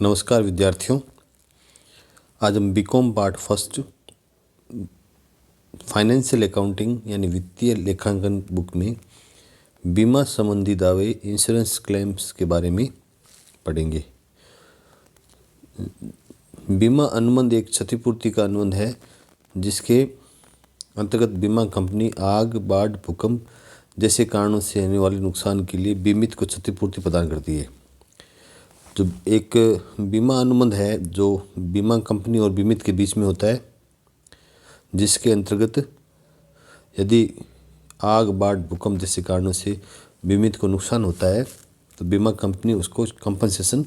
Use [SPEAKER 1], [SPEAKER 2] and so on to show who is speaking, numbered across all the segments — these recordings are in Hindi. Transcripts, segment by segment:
[SPEAKER 1] नमस्कार विद्यार्थियों। आज हम BCom part first financial accounting यानी वित्तीय लेखांकन बुक में बीमा संबंधी दावे इंश्योरेंस क्लेम्स के बारे में पढ़ेंगे। बीमा अनुबंध एक क्षतिपूर्ति का अनुबंध है जिसके अंतर्गत बीमा कंपनी आग, बाढ़, भूकंप जैसे कारणों से होने वाले नुकसान के लिए बीमित को क्षतिपूर्ति प्रदान करती है। जो एक बीमा अनुबंध है जो बीमा कंपनी और बीमित के बीच में होता है, जिसके अंतर्गत यदि आग, बाढ़, भूकंप जैसे कारणों से बीमित को नुकसान होता है तो बीमा कंपनी उसको कंपनसेशन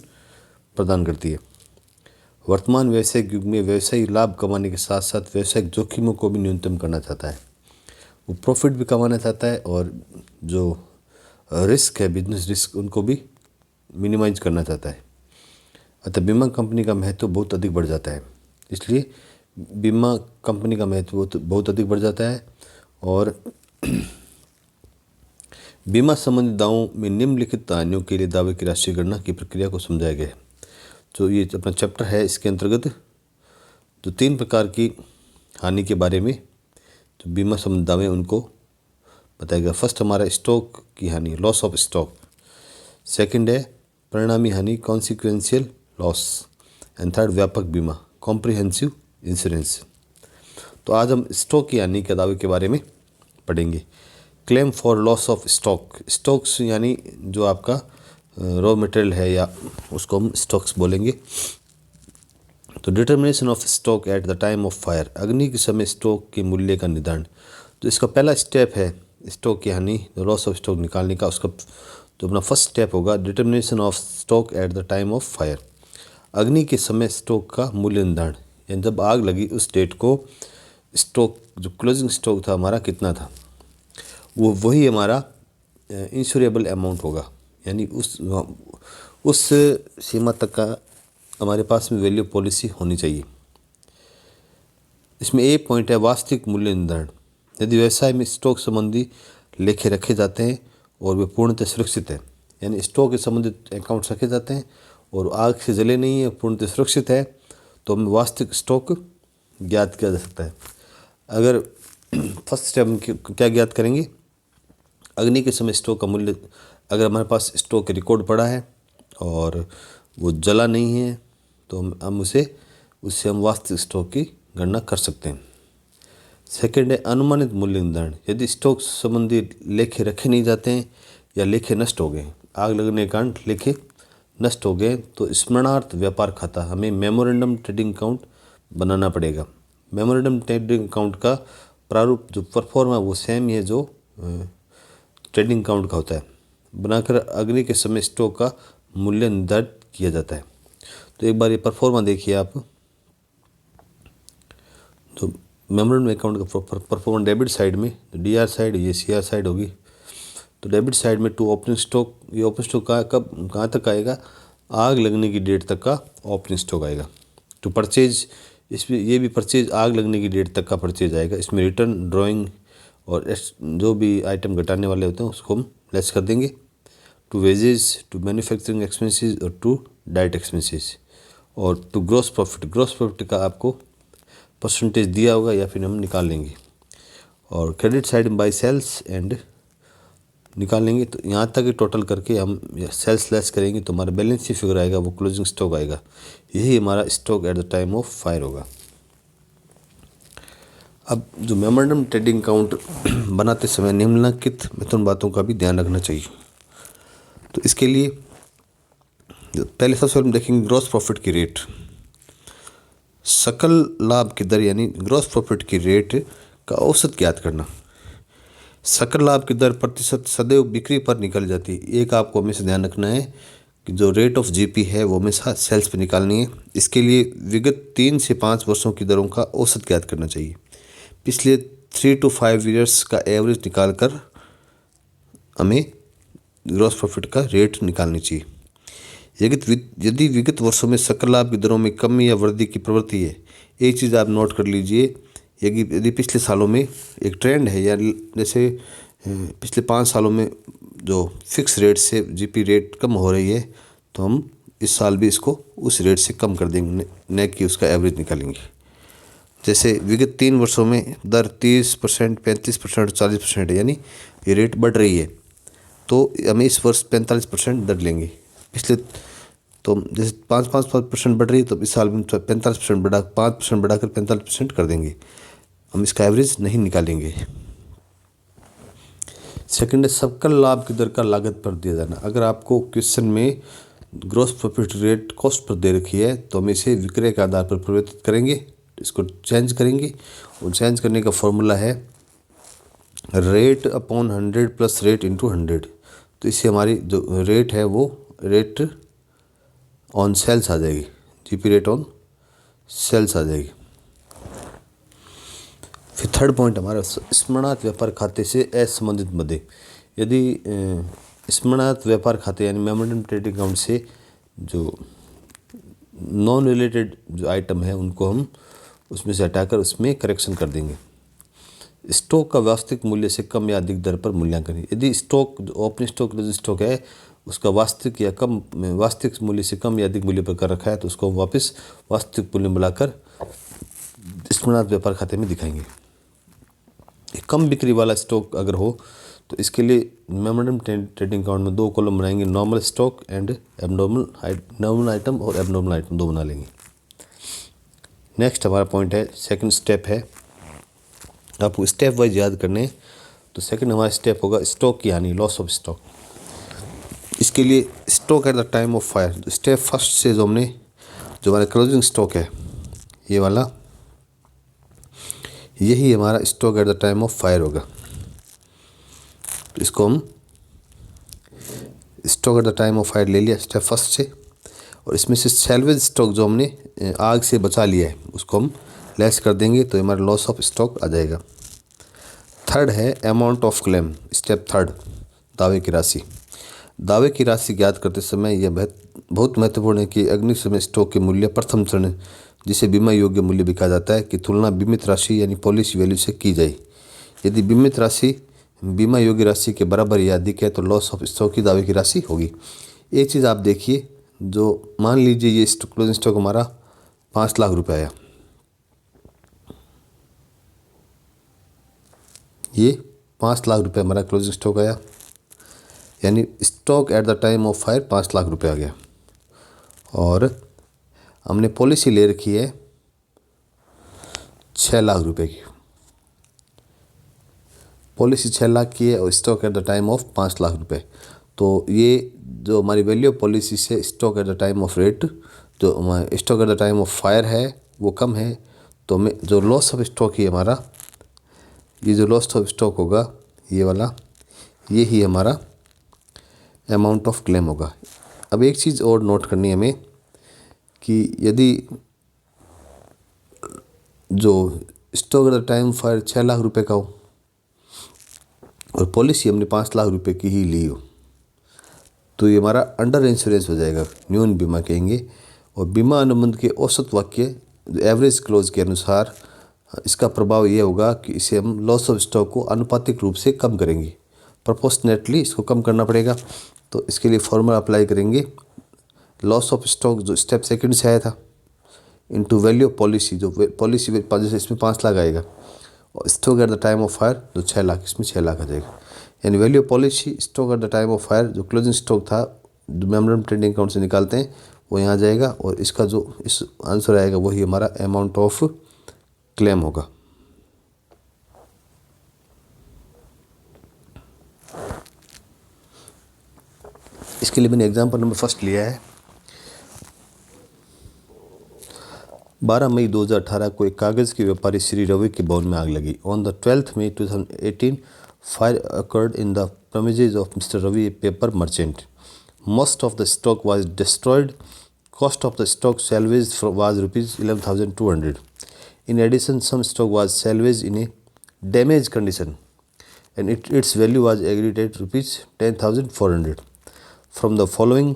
[SPEAKER 1] प्रदान करती है। वर्तमान व्यावसायिक युग में व्यवसायी लाभ कमाने के साथ साथ व्यावसायिक जोखिमों को भी न्यूनतम करना चाहता है। वो प्रॉफिट भी कमाना चाहता है और जो रिस्क है, बिजनेस रिस्क, उनको भी मिनिमाइज करना चाहता है। अतः बीमा कंपनी का महत्व बहुत अधिक बढ़ जाता है। इसलिए बीमा कंपनी का महत्व बहुत अधिक बढ़ जाता है। और बीमा संबंधी दावों में निम्नलिखित हानियों के लिए दावे की राशि गणना की प्रक्रिया को समझाया गया है। जो ये अपना चैप्टर है, इसके अंतर्गत जो 3 प्रकार की हानि के बारे में जो बीमा संबंधी दावे उनको बताया गया। फर्स्ट हमारा स्टॉक की हानि, लॉस ऑफ स्टॉक। सेकंड है परिणामी हानि, कॉन्सिक्वेंशियल लॉस। एंड थर्ड व्यापक बीमा, कॉम्प्रिहेंसिव इंश्योरेंस। तो आज हम स्टॉक की हानि के दावे के बारे में पढ़ेंगे। Claim for loss of stock. Stocks यानी जो आपका रॉ मटेरियल है, या उसको हम स्टॉक्स बोलेंगे। तो determination of stock at the time of fire. अग्नि के समय स्टॉक के मूल्य का निर्धारण। तो इसका पहला स्टेप है स्टॉक की हानि, लॉस ऑफ स्टॉक निकालने का। उसका तो अपना फर्स्ट स्टेप होगा determination of stock at the time of fire. अग्नि के समय स्टॉक का मूल्य निर्धारण, यानी जब आग लगी उस डेट को स्टॉक, जो क्लोजिंग स्टॉक था हमारा, कितना था, वही हमारा इंश्योरेबल अमाउंट होगा। यानी उस सीमा तक का हमारे पास में वैल्यू पॉलिसी होनी चाहिए। इसमें एक पॉइंट है वास्तविक मूल्य निर्धारण। यदि व्यवसाय में स्टॉक संबंधी लेखे रखे जाते हैं और वे पूर्णतः सुरक्षित है, यानी स्टॉक के संबंधित अकाउंट्स रखे जाते हैं और आग से जले नहीं है, पूर्णतः सुरक्षित है, तो हमें वास्तविक स्टॉक ज्ञात किया जा सकता है। अगर फर्स्ट स्टेप में क्या ज्ञात करेंगे, अग्नि के समय स्टॉक का मूल्य। अगर हमारे पास स्टॉक रिकॉर्ड पड़ा है और वो जला नहीं है तो हम उससे हम वास्तविक स्टॉक की गणना कर सकते हैं। सेकंड है अनुमानित मूल्य निर्धारण। यदि स्टॉक संबंधी लेखे रखे नहीं जाते हैं या लेखे नष्ट हो गए, आग लगने के कारण लेखे नष्ट हो गए, तो स्मरणार्थ व्यापार खाता हमें मेमोरेंडम ट्रेडिंग अकाउंट बनाना पड़ेगा। मेमोरेंडम ट्रेडिंग अकाउंट का प्रारूप, जो परफॉर्मा, वो सेम ही है जो ट्रेडिंग अकाउंट का होता है। बनाकर अग्नि के समय स्टॉक का मूल्य निर्धारित किया जाता है। तो एक बार ये परफॉर्मा देखिए आप। तो मेमोरेंडम अकाउंट का परफॉर्मा डेबिट साइड में, डीआर साइड, ये सीआर साइड होगी। तो डेबिट साइड में टू ओपनिंग स्टॉक, ये ओपनिंग स्टॉक कहाँ तक आएगा, आग लगने की डेट तक का ओपनिंग स्टॉक आएगा। टू परचेज, इसमें ये भी परचेज आग लगने की डेट तक का परचेज आएगा। इसमें रिटर्न, ड्राइंग और जो भी आइटम घटाने वाले होते हैं उसको हम लेस कर देंगे। To wages, to manufacturing expenses और टू डाइट एक्सपेंसेस। और to gross profit, gross profit का आपको परसेंटेज दिया होगा या फिर हम निकाल लेंगे। और क्रेडिट साइड में बाई सेल्स एंड निकाल लेंगे। तो यहाँ तक ही टोटल करके हम सेल्स लेस करेंगे तो हमारा बैलेंस शीट फिगर आएगा, वो क्लोजिंग स्टॉक आएगा। यही हमारा stock at the time of fire होगा। अब जो मेमोरेंडम ट्रेडिंग अकाउंट बनाते समय निम्नलिखित महत्वपूर्ण बातों का भी ध्यान रखना चाहिए। तो इसके लिए पहले सबसे पहले हम देखेंगे ग्रॉस प्रॉफिट की रेट। सकल लाभ की दर यानी ग्रॉस प्रॉफिट की रेट का औसत ज्ञात करना। सकल लाभ की दर प्रतिशत सदैव बिक्री पर निकल जाती है। एक आपको हमेशा ध्यान रखना है कि जो रेट ऑफ जीपी है वो हमेशा सेल्स पे निकालनी है। इसके लिए विगत 3 से 5 वर्षों की दरों का औसत ज्ञात करना चाहिए। पिछले 3 to 5 ईयर्स का एवरेज निकाल कर हमें ग्रॉस प्रॉफिट का रेट निकालनी चाहिए। यदि विगत वर्षों में सकल लाभ की दरों में कमी या वृद्धि की प्रवृत्ति है, एक चीज़ आप नोट कर लीजिए, यदि पिछले सालों में एक ट्रेंड है, या जैसे पिछले 5 सालों में जो फिक्स रेट से जीपी रेट कम हो रही है, तो हम इस साल भी इसको उस रेट से कम कर देंगे, न कि उसका एवरेज निकालेंगे। जैसे विगत 3 वर्षों में दर 30%, 35%, 40% है, यानी ये रेट बढ़ रही है, तो हमें इस वर्ष 45% दर लेंगे। पिछले तो जैसे 5% बढ़ रही है, तो इस साल में 45% बढ़ा 5% बढ़ाकर 45% कर देंगे। हम इसका एवरेज नहीं निकालेंगे। सेकंड है सकल लाभ की दर का लागत पर दिया जाना। अगर आपको क्वेश्चन में gross profit rate cost per दे रखी है, तो हम इसे विक्रय के आधार पर परिवर्तित करेंगे, इसको चेंज करेंगे। और चेंज करने का फॉर्मूला है rate upon 100 plus rate into 100। तो इससे हमारी जो रेट है वो रेट ऑन सेल्स आ जाएगी, जीपी रेट ऑन सेल्स आ जाएगी। फिर थर्ड पॉइंट हमारा स्मरणार्थ व्यापार खाते से असंबंधित मदे। यदि स्मरणार्थ व्यापार खाते यानी मेमोरेंडम ट्रेडिंग अकाउंट से जो नॉन रिलेटेड जो आइटम है उनको हम उसमें से हटाकर उसमें करेक्शन कर देंगे। स्टॉक का वास्तविक मूल्य से कम या अधिक दर पर मूल्यांकन। यदि स्टॉक जो ओपनिंग स्टॉक जो स्टॉक है उसका वास्तविक मूल्य से कम या अधिक मूल्य पर कर रखा है, तो उसको वापस वास्तविक मूल्य मिलाकर स्मरणार्थ व्यापार खाते में दिखाएंगे। कम बिक्री वाला स्टॉक अगर हो तो इसके लिए मेमोरेंडम ट्रेडिंग अकाउंट में 2 कॉलम बनाएंगे, normal stock and normal item और एबनॉर्मल आइटम 2 बना लेंगे। नेक्स्ट हमारा पॉइंट है, सेकंड स्टेप है, आपको स्टेप वाइज याद करने। तो सेकंड हमारा स्टेप होगा स्टॉक की हानि, लॉस ऑफ स्टॉक। इसके लिए stock at the time of fire, step first से जो हमारा क्लोजिंग स्टॉक है ये वाला, यही हमारा stock at the time of fire होगा। तो इसको हम stock at the time of fire ले लिया स्टेप फर्स्ट से, और इसमें से सैल्वेज स्टॉक जो हमने आग से बचा लिया है उसको हम लेस कर देंगे, तो हमारा लॉस ऑफ स्टॉक आ जाएगा। थर्ड है amount of claim, step third, दावे की राशि। दावे की राशि ज्ञात करते समय यह बहुत महत्वपूर्ण है कि अग्निशमन स्टॉक के मूल्य प्रथम चरण, जिसे बीमा योग्य मूल्य भी कहा जाता है, की तुलना बीमित राशि यानी पॉलिसी वैल्यू से की जाए। यदि बीमित राशि बीमा योग्य राशि के बराबर या अधिक है तो लॉस ऑफ स्टॉक की दावे की राशि होगी। एक चीज़ आप देखिए, जो मान लीजिए ये क्लोजिंग स्टॉक हमारा 5 लाख रुपये आया, ये 5 लाख रुपये हमारा क्लोजिंग स्टॉक आया, यानी stock at the time of fire 5 lakh रुपये आ गया। और हमने पॉलिसी ले रखी है 6 लाख रुपए की, पॉलिसी 6 लाख की है और stock at the time of 5 lakh रुपए। तो ये जो हमारी वैल्यू ऑफ पॉलिसी से stock at the time of rate, जो हमारा stock at the time of fire है वो कम है, तो हमें जो लॉस ऑफ स्टॉक ही हमारा, ये जो लॉस ऑफ स्टॉक होगा ये वाला, ये ही हमारा अमाउंट ऑफ क्लेम होगा। अब एक चीज़ और नोट करनी है हमें कि यदि जो stock at the time fire 6 lakh रुपए का हो और पॉलिसी हमने 5 लाख रुपए की ही ली हो, तो ये हमारा अंडर इंश्योरेंस हो जाएगा, न्यून बीमा कहेंगे। और बीमा अनुबंध के औसत वाक्य एवरेज क्लोज के अनुसार इसका प्रभाव ये होगा कि इसे हम लॉस ऑफ स्टॉक को अनुपातिक रूप से कम करेंगे, प्रोपोर्शनेटली इसको कम करना पड़ेगा। तो इसके लिए फॉर्मूला अप्लाई करेंगे, लॉस ऑफ स्टॉक जो स्टेप सेकंड से आया था इनटू वैल्यू ऑफ पॉलिसी, जो पॉलिसी जैसे इसमें 5 लाख आएगा, और stock at the time of fire जो 6 लाख, इसमें 6 लाख आ जाएगा। यानी value of policy stock at the time of fire, जो क्लोजिंग स्टॉक था जो मेमोरेंडम ट्रेडिंग अकाउंट से निकालते हैं वो यहाँ आ जाएगा, और इसका जो इस आंसर आएगा वही हमारा अमाउंट ऑफ क्लेम होगा। इसके लिए मैंने एग्जाम्पल नंबर फर्स्ट लिया है। 12 मई 2018 को एक कागज़ के व्यापारी श्री रवि के भवन में आग लगी। On the 12th May 2018 fire occurred in the premises of Mr. Ravi, a paper merchant. Most of the stock was destroyed. Cost of the stock salvaged was rupees 11,200. In addition, some stock was salvaged in a damaged condition, and its value was agreed at rupees 10,400. From the following,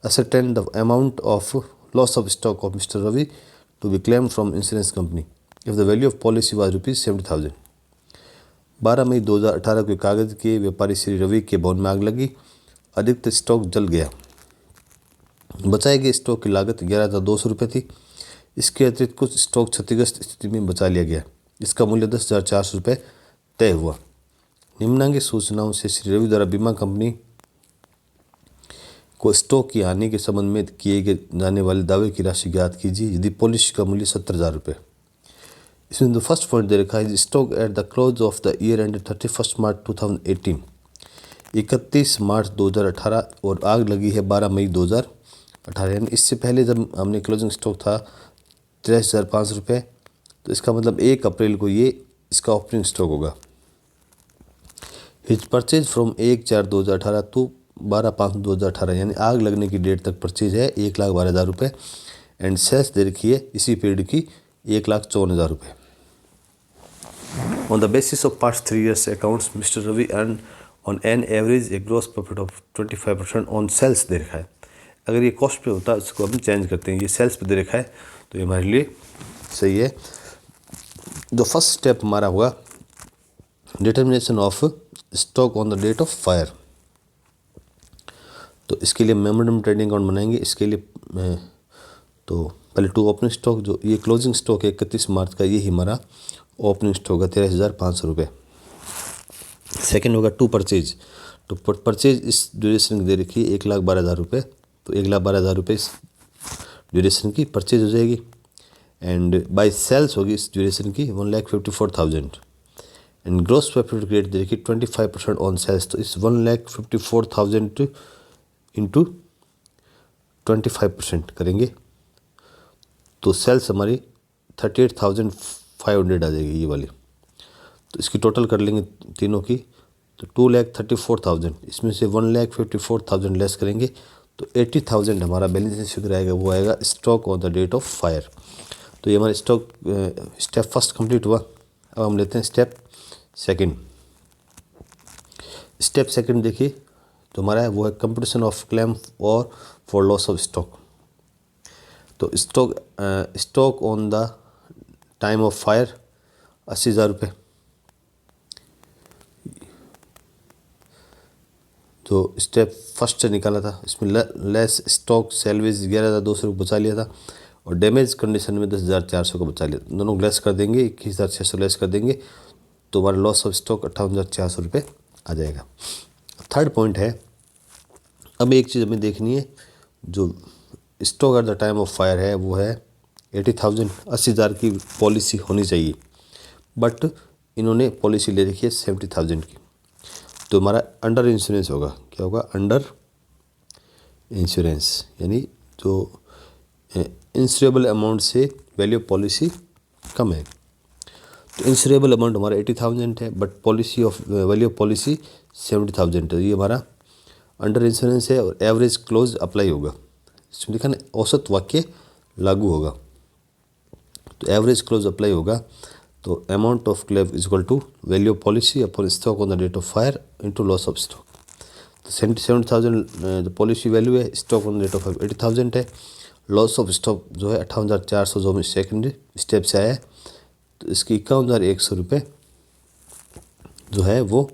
[SPEAKER 1] ascertain the amount of loss of stock of Mr. Ravi to be claimed from insurance company if the value of policy was rupees 70,000. 12 मई 2018 को कागज़ के व्यापारी श्री रवि के भवन में आग लगी, अधिकतर स्टॉक जल गया। बचाए गए स्टॉक की लागत 11,200 रुपये थी। इसके अतिरिक्त कुछ स्टॉक क्षतिग्रस्त स्थिति में बचा लिया गया, इसका मूल्य 10,400 रुपये तय हुआ। निम्नांकित सूचनाओं से श्री रवि द्वारा बीमा कंपनी को स्टॉक की हानि के संबंध में किए जाने वाले दावे की राशि ज्ञात कीजिए यदि पॉलिसी का मूल्य 70,000 रुपये। इसमें जो फर्स्ट पॉइंट दे रखा है, stock at the close of the year and 31 मार्च 2018, 31 मार्च 2018 और आग लगी है 12 मई 2018। यानी इससे पहले जब हमने क्लोजिंग स्टॉक था 83,500 रुपये, तो इसका मतलब 1 अप्रैल को ये इसका ओपनिंग स्टॉक होगा। हिज परचेज फ्रॉम 1/4/2018 टू 12/5/2018, यानी आग लगने की डेट तक परचेज है 1,12,000 रुपये एंड सेल्स दे रखी है इसी पीरियड की 1,54,000 रुपये। On the basis of past 3 years accounts mister Ravi earn on an average a gross profit of 25% on sales दे रखा है। अगर ये कॉस्ट पे होता है इसको हम चेंज करते हैं, ये सेल्स पे दे रखा है तो ये हमारे लिए सही है। जो फर्स्ट स्टेप हमारा होगा determination of stock on the date of fire. तो इसके लिए मेमोरेंडम ट्रेडिंग अकाउंट बनाएंगे। इसके लिए तो पहले टू ओपनिंग स्टॉक, जो ये क्लोजिंग स्टॉक है 31 मार्च का, ये ही हमारा ओपनिंग स्टॉक है 13,500 रुपये। सेकेंड होगा टू परचेज। तो परचेज इस ड्यूरेशन की दे रखी है 1,12,000 रुपये, तो 1,12,000 रुपये इस ड्यूरेशन की परचेज हो जाएगी। एंड बाय सेल्स होगी इस ड्यूरेशन की 1,54,000 एंड ग्रॉस प्रॉफिट रेट दे रखी 25% ऑन सेल्स। तो इस 1,54,000 इंटू 25% करेंगे तो सेल्स हमारी 38,500 आ जाएगी ये वाली। तो इसकी टोटल कर लेंगे तीनों की, तो 2,34,000, इसमें से 1,54,000 लेस करेंगे तो 80,000 हमारा बैलेंस शीट आएगा, वो आएगा stock on the date of fire. तो ये हमारा स्टॉक स्टेप फर्स्ट कंप्लीट हुआ। अब हम लेते हैं स्टेप सेकंड। स्टेप सेकंड देखिए तो हमारा है वो है कंप्यूटेशन ऑफ क्लेम और फॉर लॉस ऑफ स्टॉक। तो stock on the time of fire 80,000 रुपये। तो स्टेप फर्स्ट से निकाला था, इसमें लेस स्टॉक सैलवेज 11,200 रुपये बचा लिया था और डैमेज कंडीशन में 10,400 का बचा लिया। दोनों लेस कर देंगे, 21,600 लेस कर देंगे तो हमारा लॉस ऑफ स्टॉक 58,400 रुपये आ जाएगा। थर्ड पॉइंट है, अब एक चीज़ हमें देखनी है, जो stock at the time of fire है वो है 80,000, 80,000 की पॉलिसी होनी चाहिए, बट इन्होंने पॉलिसी ले रखी है 70,000 की। तो हमारा अंडर इंश्योरेंस होगा, क्या होगा, अंडर इंश्योरेंस, यानी जो इंश्योरेबल अमाउंट से वैल्यू ऑफ पॉलिसी कम है। तो इंश्योरेबल अमाउंट हमारा 80,000 है but policy of value of policy 70,000 है। ये हमारा अंडर इंश्योरेंस है और एवरेज क्लोज अप्लाई होगा। इसमें लिखा ना औसत वाक्य लागू होगा, तो एवरेज क्लोज अप्लाई होगा। तो amount of claim is equal to value of policy upon stock on the date of fire into loss of stock. तो 70,000 पॉलिसी वैल्यू है, stock on the date of fire 80,000 है, लॉस ऑफ स्टॉक जो है 58,400 जो हमें सेकेंड स्टेप से आया है। तो इसकी 51,100 रुपये जो है वो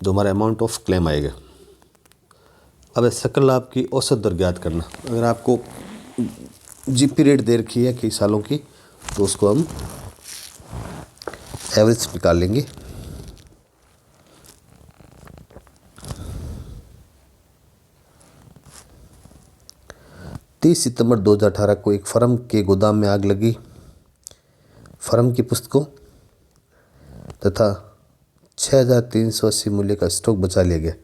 [SPEAKER 1] जो हमारा अमाउंट ऑफ क्लेम आएगा। अब सकल लाभ की औसत दर ज्ञात करना। अगर आपको जीपी रेट दे रखी है कई सालों की तो उसको हम एवरेज निकाल लेंगे। तीस सितंबर 2018 को एक फर्म के गोदाम में आग लगी। फर्म की पुस्तकों तथा 6,380 मूल्य का स्टॉक बचा लिया गया।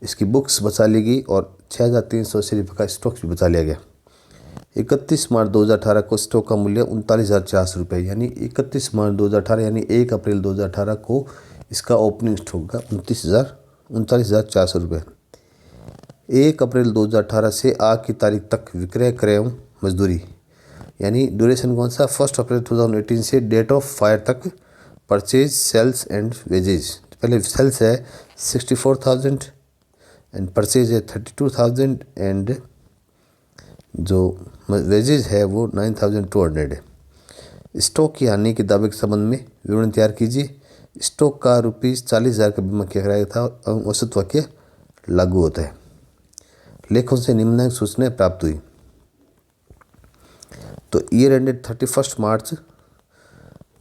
[SPEAKER 1] इसकी बुक्स बचा ली गई और 6,380 रुपये का स्टॉक भी बचा लिया गया। 31 मार्च 2018 को स्टॉक का मूल्य 39,400 रुपये, यानी 31 मार्च 2018 यानी 1 अप्रैल 2018 को इसका ओपनिंग स्टॉक का 39,400 रुपये। 1 अप्रैल 2018 से आज की तारीख तक विक्रय क्रय मजदूरी, यानी ड्यूरेशन कौन सा, 1 अप्रैल 2018 से डेट ऑफ फायर तक परचेज सेल्स एंड वेजेज। पहले सेल्स है 64,000 एंड परचेज है 32,000 एंड जो वेजेज है वो 9,200 है। स्टॉक की हानि के दावे के संबंध में विवरण तैयार कीजिए। स्टॉक का ₹40,000 का बीमा किया गया था, औसत वाक्य लागू होता है। लेखों से निम्नलिखित सूचनाएं प्राप्त हुई। तो ईयर एंडेड 31 मार्च,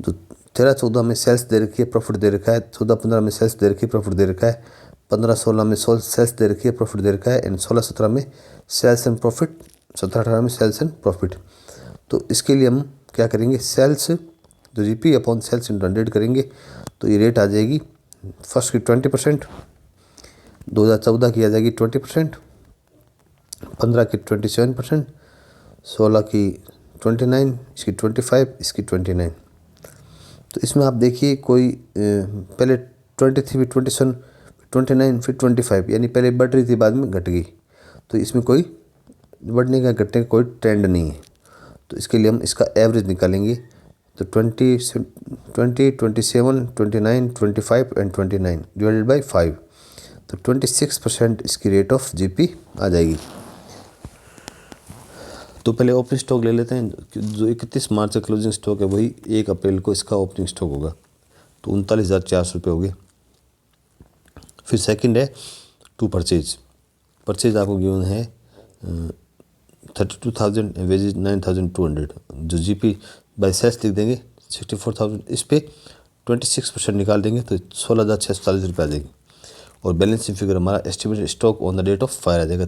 [SPEAKER 1] जो 13-14 में सेल्स दे रखी है, प्रॉफिट दे रखा है, 14-15 में सेल्स दे रखी है, प्रॉफिट दे रखा है, 15-16 में सेल्स दे रखी है, प्रॉफिट दे रखा है, एंड 16-17 में सेल्स एंड प्रॉफिट, 17-18 में सेल्स एंड प्रॉफिट। तो इसके लिए हम क्या करेंगे, सेल्स जो जीपी अपॉन सेल्स इंटू 100 करेंगे, तो ये रेट आ जाएगी फर्स्ट की 20%, 2014 की आ जाएगी 20%, 15 की 27%, 16 की 29, इसकी 25, इसकी 29। तो इसमें आप देखिए कोई पहले 23 फिर 27 29 फिर 25, यानी पहले बढ़ रही थी बाद में घट गई। तो इसमें कोई बढ़ने का घटने का कोई ट्रेंड नहीं है। तो इसके लिए हम इसका एवरेज निकालेंगे। तो 20, 27, 29, 25 एंड 29 डिवाइडेड बाई 5, तो 26% इसकी रेट ऑफ जीपी आ जाएगी। तो पहले ओपनिंग स्टॉक ले लेते हैं। जो 31 मार्च का क्लोजिंग स्टॉक है वही 1 अप्रैल को इसका ओपनिंग स्टॉक होगा, तो 39,400 रुपये हो गए। फिर सेकंड है टू परचेज। परचेज आपको गिवन है 32,000 वेजेज 9,200, जो जीपी बाई सेल्स लिख देंगे 64,000, इस पर 26% निकाल देंगे तो 16,640 रुपये आ जाएगी। और बैलेंसिंग फिगर हमारा estimated stock on the date of fire आ जाएगा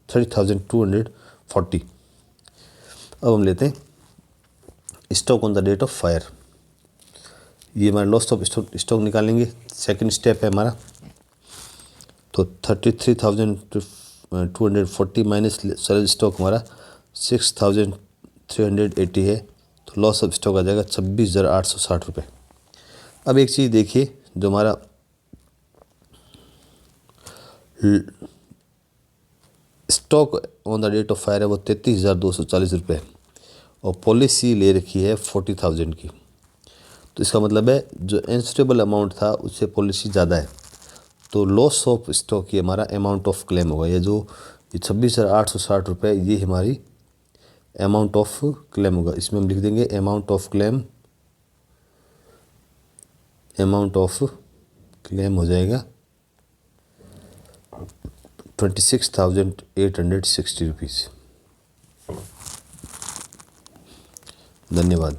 [SPEAKER 1] 30,240। अब हम लेते हैं stock on the date of fire. ये हमारा लॉस ऑफ स्टॉक निकालेंगे। सेकंड स्टेप है हमारा, तो 33,240 माइनस सेल स्टॉक हमारा 6,380 है, तो लॉस ऑफ स्टॉक आ जाएगा 26,860 रुपये। अब एक चीज़ देखिए, जो हमारा stock on the date of fire है वो 33,240 रुपये है, और पॉलिसी ले रखी है 40,000 की। तो इसका मतलब है जो इंश्योरेबल अमाउंट था उससे पॉलिसी ज़्यादा है, तो लॉस ऑफ स्टॉक ये हमारा अमाउंट ऑफ क्लेम होगा। ये जो 26,860 रुपये ये हमारी अमाउंट ऑफ क्लेम होगा। इसमें हम लिख देंगे अमाउंट ऑफ क्लेम हो जाएगा 26,860 रुपीज़। धन्यवाद।